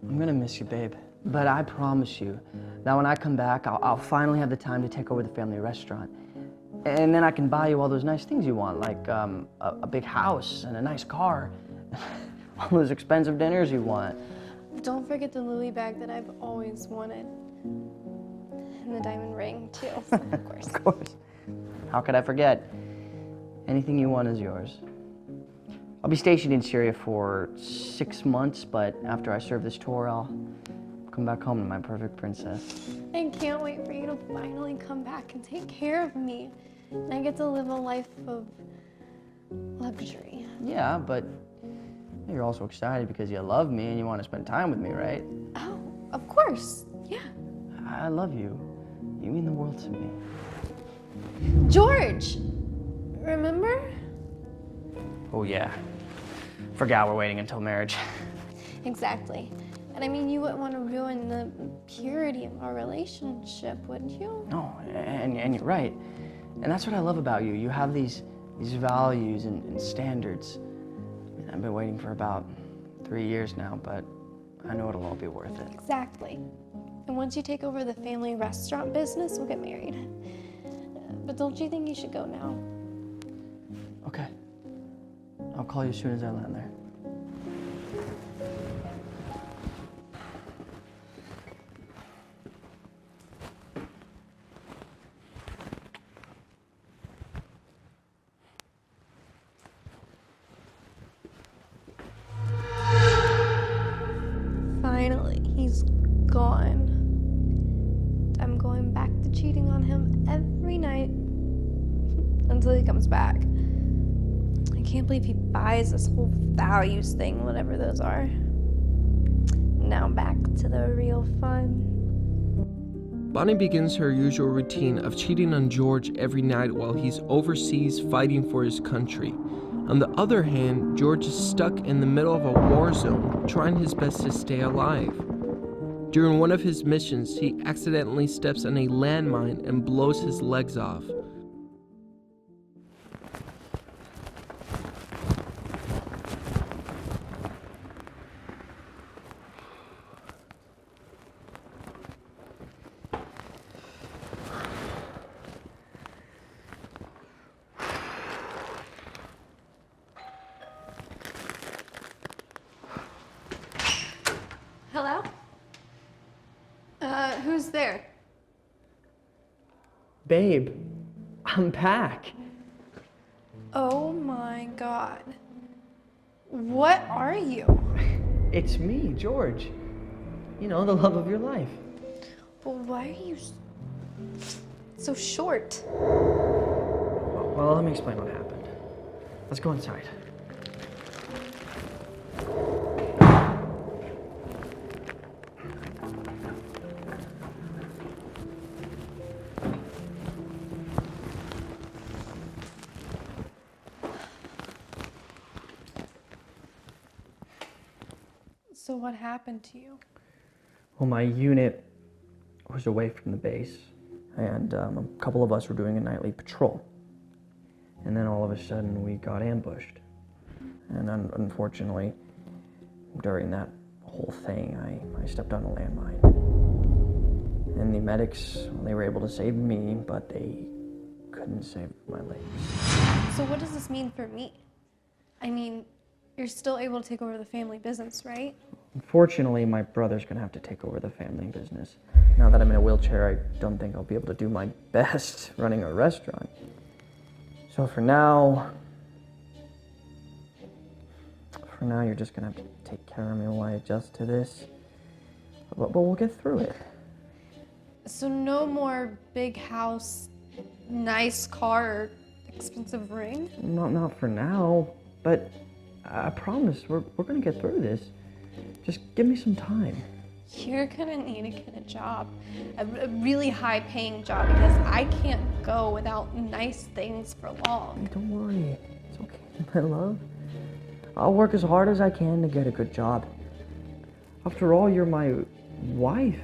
I'm gonna miss you, babe. But I promise you that when I come back, I'll finally have the time to take over the family restaurant. And then I can buy you all those nice things you want, like a big house and a nice car. All those expensive dinners you want. Don't forget the lily bag that I've always wanted. And the diamond ring, too, of course. Of course. How could I forget? Anything you want is yours. I'll be stationed in Syria for 6 months, but after I serve this tour, I'll come back home to my perfect princess. I can't wait for you to finally come back and take care of me. And I get to live a life of luxury. Yeah, but you're also excited because you love me and you want to spend time with me, right? Oh, of course, yeah. I love you. You mean the world to me. George, remember? Oh yeah. Forgot we're waiting until marriage. Exactly. And I mean, you wouldn't want to ruin the purity of our relationship, would you? No, and you're right. And that's what I love about you. You have these values and standards. I mean, I've been waiting for about 3 years now, but I know it'll all be worth it. Exactly. And once you take over the family restaurant business, we'll get married. But don't you think you should go now? Okay. I'll call you as soon as I land there. Finally, he's gone. I'm going back to cheating on him every night until he comes back. I can't believe he buys this whole values thing, whatever those are. Now back to the real fun. Bonnie begins her usual routine of cheating on George every night while he's overseas fighting for his country. On the other hand, George is stuck in the middle of a war zone, trying his best to stay alive. During one of his missions, he accidentally steps on a landmine and blows his legs off. Hello? Who's there? Babe, I'm back. Oh my God. What are you? It's me, George. You know, the love of your life. But why are you so short? Well, let me explain what happened. Let's go inside. So what happened to you? Well, my unit was away from the base, and a couple of us were doing a nightly patrol. And then all of a sudden, we got ambushed. And unfortunately, during that whole thing, I stepped on a landmine. And the medics, they were able to save me, but they couldn't save my legs. So what does this mean for me? I mean, you're still able to take over the family business, right? Unfortunately, my brother's gonna have to take over the family business. Now that I'm in a wheelchair, I don't think I'll be able to do my best running a restaurant. So for now, you're just gonna have to take care of me while I adjust to this. But we'll get through it. So no more big house, nice car, expensive ring? Not for now, but I promise we're gonna get through this. Just give me some time. You're gonna need to get a job, a really high-paying job, because I can't go without nice things for long. Don't worry, it's okay, my love. I'll work as hard as I can to get a good job. After all, you're my wife,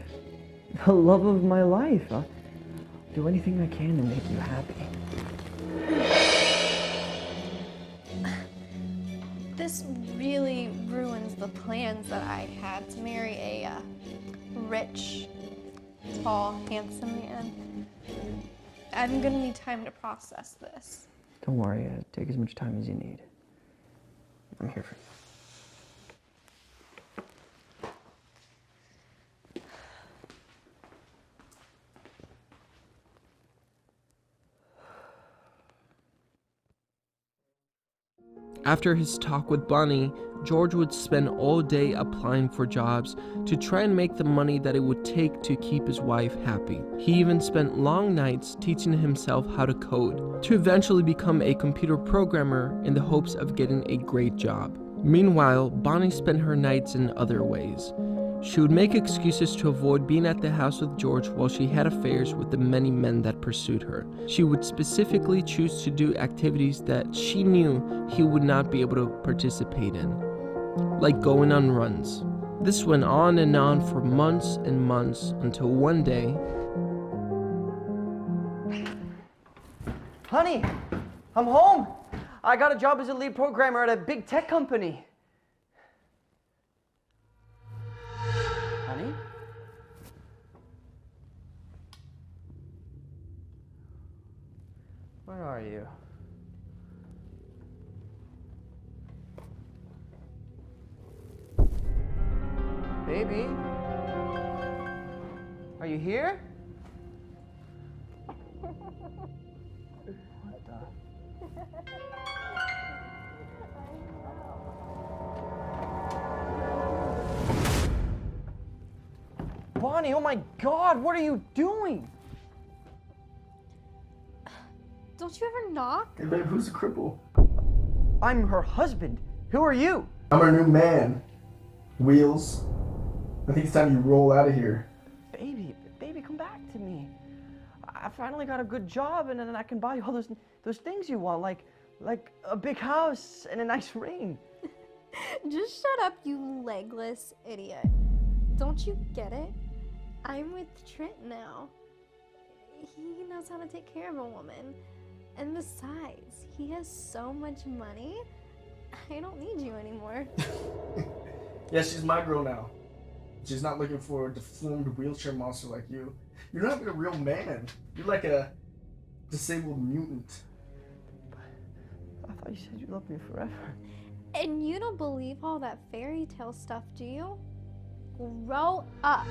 the love of my life. I'll do anything I can to make you happy. This really ruins the plans that I had to marry a rich, tall, handsome man. I'm gonna need time to process this. Don't worry, take as much time as you need. I'm here for you. After his talk with Bonnie, George would spend all day applying for jobs to try and make the money that it would take to keep his wife happy. He even spent long nights teaching himself how to code, to eventually become a computer programmer in the hopes of getting a great job. Meanwhile, Bonnie spent her nights in other ways. She would make excuses to avoid being at the house with George while she had affairs with the many men that pursued her. She would specifically choose to do activities that she knew he would not be able to participate in, like going on runs. This went on and on for months and months until one day, Honey, I'm home. I got a job as a lead programmer at a big tech company. Honey? Where are you? Baby? Are you here? What the? Bonnie, oh my God, what are you doing? Don't you ever knock? Hey babe, who's the cripple? I'm her husband. Who are you? I'm her new man. Wheels. I think it's time you roll out of here. Baby, come back to me. I finally got a good job, and then I can buy you all those things you want, like a big house and a nice ring. Just shut up, you legless idiot. Don't you get it? I'm with Trent now. He knows how to take care of a woman. And besides, he has so much money. I don't need you anymore. Yeah, she's my girl now. She's not looking for a deformed wheelchair monster like you. You're not even a real man. You're like a disabled mutant. I thought you said you loved me forever. And you don't believe all that fairy tale stuff, do you? Grow up.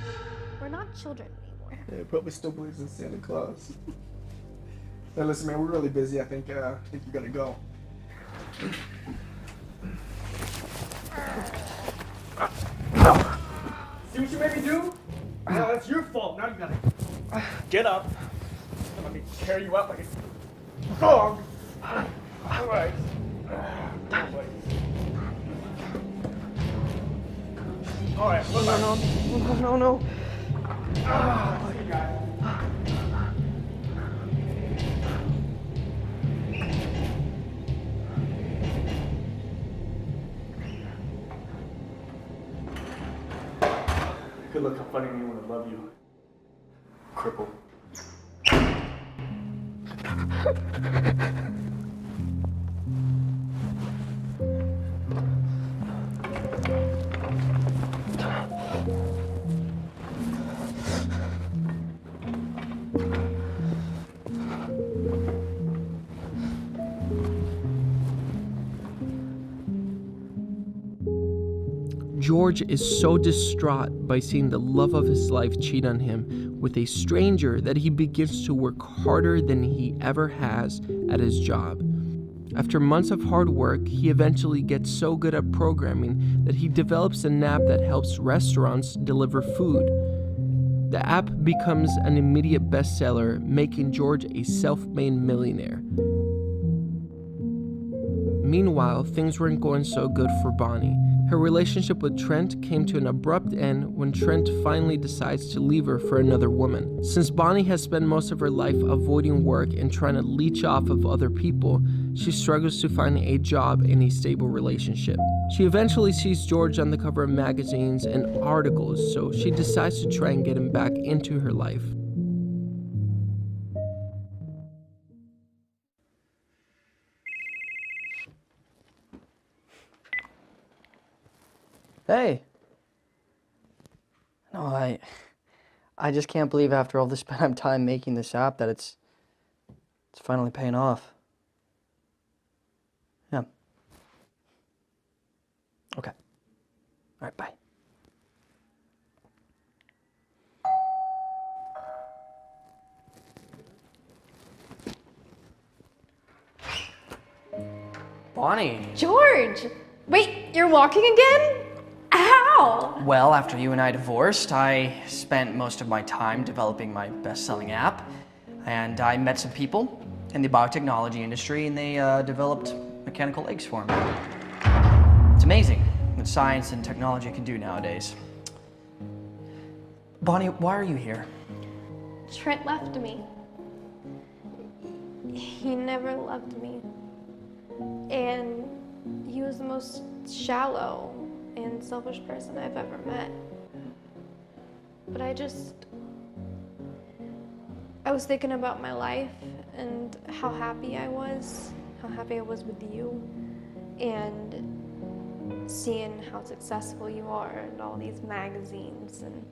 We're not children anymore. Yeah, probably still believes in Santa Claus. Hey, listen, man, we're really busy. I think you gotta go. See what you made me do? No, that's your fault. Now you gotta get up and let me carry you out like a dog. All right. All right. No. Ah, you got it. Good luck, how funny anyone would love you. Cripple. George is so distraught by seeing the love of his life cheat on him with a stranger that he begins to work harder than he ever has at his job. After months of hard work, he eventually gets so good at programming that he develops an app that helps restaurants deliver food. The app becomes an immediate bestseller, making George a self-made millionaire. Meanwhile, things weren't going so good for Bonnie. Her relationship with Trent came to an abrupt end when Trent finally decides to leave her for another woman. Since Bonnie has spent most of her life avoiding work and trying to leech off of other people, she struggles to find a job in a stable relationship. She eventually sees George on the cover of magazines and articles, so she decides to try and get him back into her life. Hey. No, I just can't believe after all this time making this app that it's finally paying off. Yeah. Okay. All right, bye. Bonnie. George! Wait, you're walking again? How? Well, after you and I divorced, I spent most of my time developing my best-selling app, and I met some people in the biotechnology industry, and they developed mechanical legs for me. It's amazing what science and technology can do nowadays. Bonnie, why are you here? Trent left me. He never loved me. And he was the most shallow and selfish person I've ever met. But I was thinking about my life and how happy I was with you, and seeing how successful you are in all these magazines, and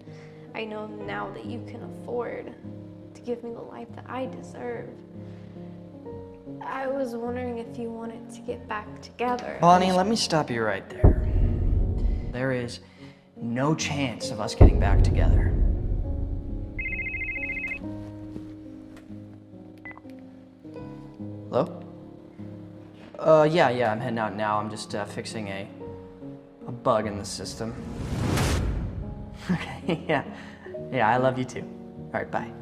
I know now that you can afford to give me the life that I deserve. I was wondering if you wanted to get back together. Bonnie, let me stop you right there. There is no chance of us getting back together. Hello? Yeah, I'm heading out now. I'm just fixing a bug in the system. Okay, yeah, I love you too. All right, bye.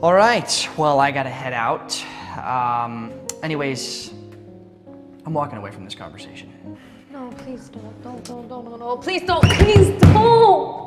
All right, well, I gotta head out. Anyways, I'm walking away from this conversation. No, please don't, please don't.